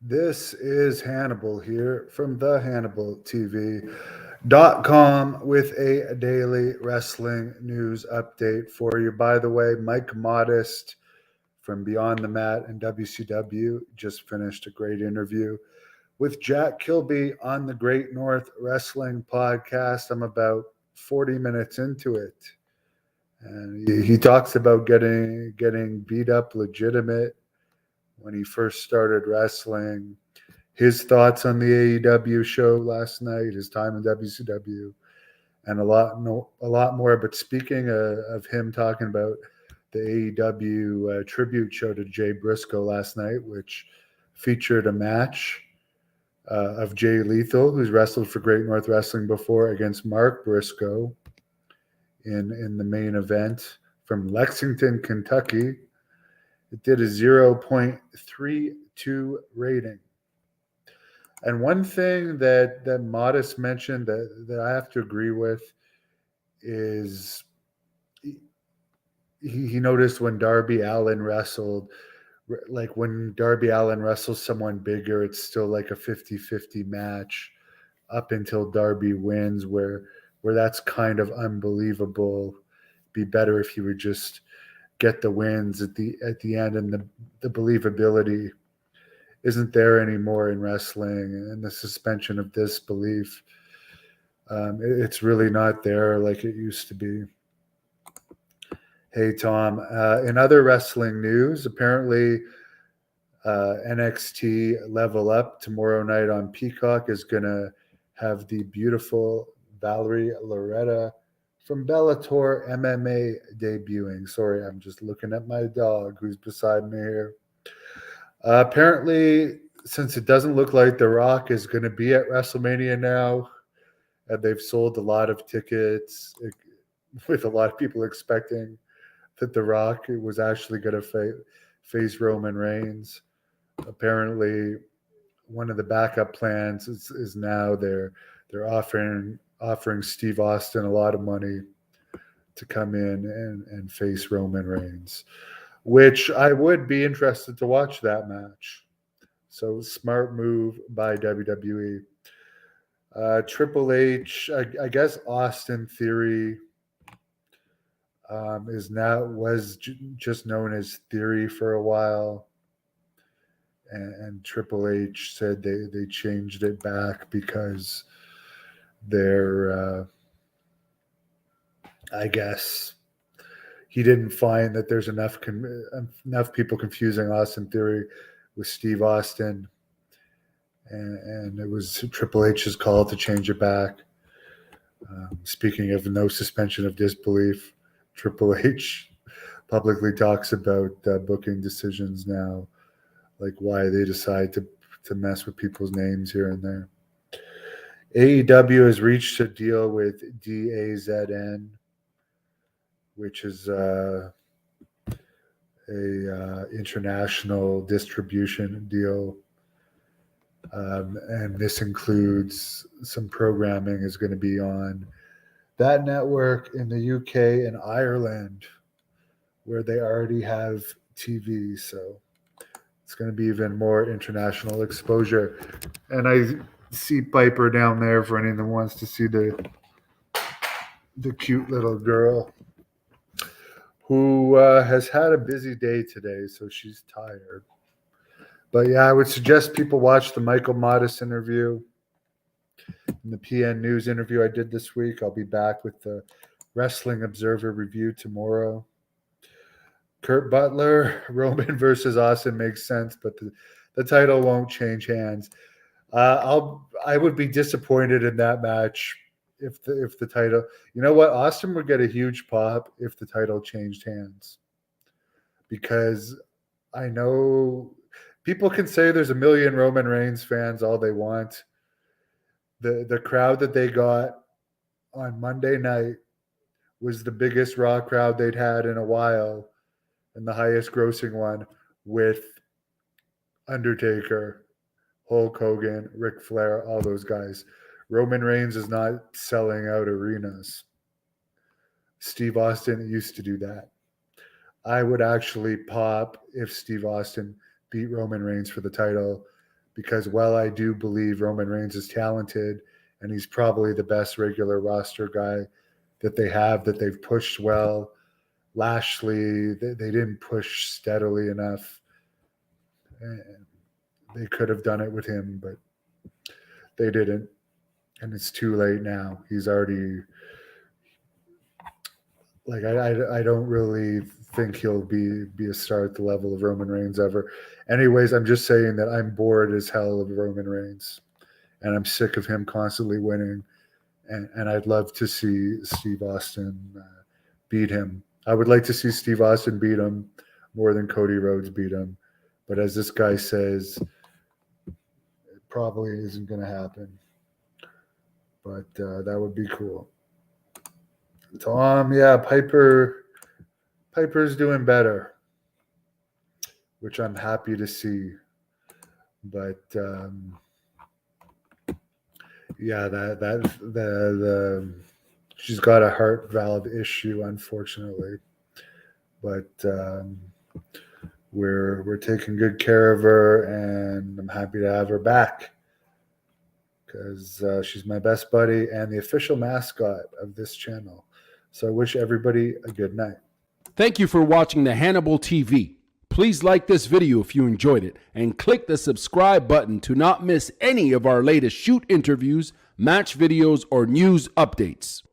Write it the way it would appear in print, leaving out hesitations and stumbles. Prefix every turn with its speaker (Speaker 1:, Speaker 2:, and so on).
Speaker 1: This is Hannibal here from the Hannibal TV.com with a daily wrestling news update for you. By the way, Mike Modest from Beyond the Mat and WCW just finished a great interview with Jack Kilby on the Great North Wrestling Podcast. I'm about 40 minutes into it. And he talks about getting beat up legitimate when he first started wrestling, his thoughts on the AEW show last night, his time in WCW, and a lot more. But speaking of him talking about the AEW tribute show to Jay Briscoe last night, which featured a match of Jay Lethal, who's wrestled for Great North Wrestling before, against Mark Briscoe in the main event from Lexington, Kentucky. It did a 0.32 rating. And one thing that Modest mentioned that I have to agree with is he noticed when Darby Allin wrestled, like when Darby Allin wrestles someone bigger, it's still like a 50-50 match up until Darby wins, where that's kind of unbelievable. Be better if he would just get the wins at the end, and the believability isn't there anymore in wrestling, and the suspension of disbelief. It's really not there like it used to be. Hey, Tom. In other wrestling news, apparently NXT Level Up tomorrow night on Peacock is going to have the beautiful Valerie Loretta from Bellator MMA debuting. Sorry, I'm just looking at my dog who's beside me here. Apparently, since it doesn't look like The Rock is going to be at WrestleMania now, and they've sold a lot of tickets, with a lot of people expecting that The Rock was actually going to face Roman Reigns. Apparently, one of the backup plans is now they're offering Steve Austin a lot of money to come in and face Roman Reigns, which I would be interested to watch that match. So smart move by WWE. Triple H, I guess Austin Theory just known as Theory for a while, and Triple H said they changed it back because they're I guess he didn't find that there's enough people confusing Austin Theory with Steve Austin, and it was Triple H's call to change it back. Speaking of no suspension of disbelief, Triple H publicly talks about booking decisions now, like why they decide to mess with people's names here and there. AEW has reached a deal with DAZN, which is a international distribution deal, and this includes some programming is going to be on that network in the UK and Ireland, where they already have TV. So it's going to be even more international exposure. And I see Piper down there for anyone that wants to see the cute little girl who has had a busy day today, so she's tired. But yeah, I would suggest people watch the Michael Modest interview and the PN News interview I did this week. I'll be back with the Wrestling Observer review tomorrow. Kurt Butler, Roman versus Austin makes sense, but the title won't change hands. I would be disappointed in that match if the title. You know what? Austin would get a huge pop if the title changed hands, because I know people can say there's a million Roman Reigns fans all they want. The crowd that they got on Monday night was the biggest Raw crowd they'd had in a while, and the highest grossing one, with Undertaker, Hulk Hogan, Ric Flair, all those guys. Roman Reigns is not selling out arenas. Steve Austin used to do that. I would actually pop if Steve Austin beat Roman Reigns for the title, because while I do believe Roman Reigns is talented and he's probably the best regular roster guy that they have, that they've pushed well, Lashley, they didn't push steadily enough. And they could have done it with him, but they didn't. And it's too late now. He's already, like, I don't really think he'll be a star at the level of Roman Reigns ever. Anyways, I'm just saying that I'm bored as hell of Roman Reigns, and I'm sick of him constantly winning. And I'd love to see Steve Austin beat him. I would like to see Steve Austin beat him more than Cody Rhodes beat him. But as this guy says, it probably isn't going to happen. But that would be cool. Tom, yeah, Piper's doing better, which I'm happy to see. But yeah, the she's got a heart valve issue, unfortunately. But we're taking good care of her, and I'm happy to have her back because she's my best buddy and the official mascot of this channel. So I wish everybody a good night.
Speaker 2: Thank you for watching the Hannibal TV. Please like this video if you enjoyed it and click the subscribe button to not miss any of our latest shoot interviews, match videos, or news updates.